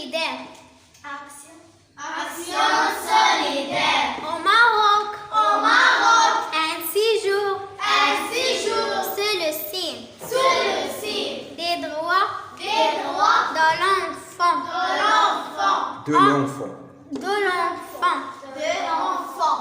solidaire. Action solidaire. Au Maroc. Au Maroc. Un séjour. Un séjour. Sous le signe. Sous le signe. Des droits. Des droits. De l'enfant. De l'enfant. De l'enfant. De l'enfant. De l'enfant.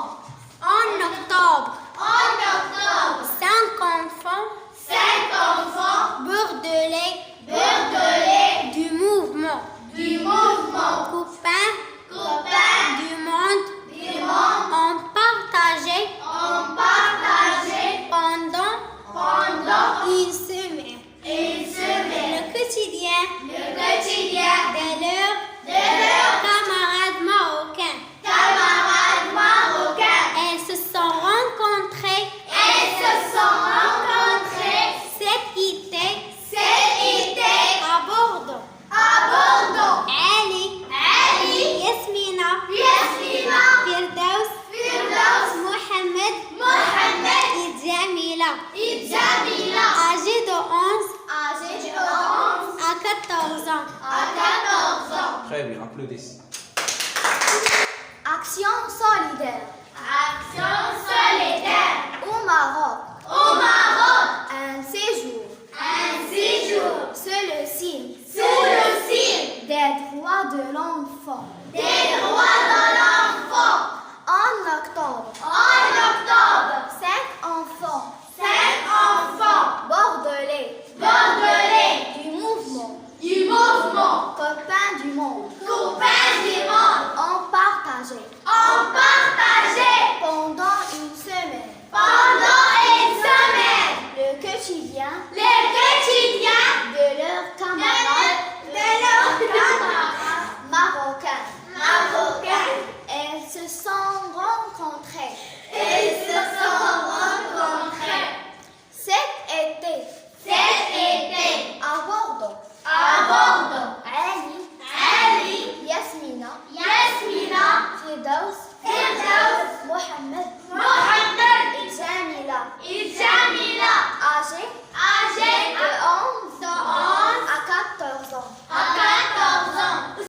En octobre. En octobre. 5 enfants 5 enfants. bordelais Bordelais. du mouvement. Du mouvement. Copains Copains. du monde Du monde. ont partagé Ont partagé pendant une semaine une semaine. le quotidien Le quotidien. de leurs De camarades marocains. camarades marocains. Elles se sont rencontrées Elles se sont rencontrées cet été cet été à Bordeaux. à Bordeaux. Ali, Yasmina, Yasmina, Firdaus, Firdaus, Mohamed Mohamed et Jamila, et Jamila, âgés de 11 âgés de 11 à 14 ans. à 14 ans. Très bien, applaudissez. Action solidaire. Action solidaire. Au Maroc. Au Maroc. Un séjour. Un séjour. Sous le signe Sous le signe. des droits de l'enfant.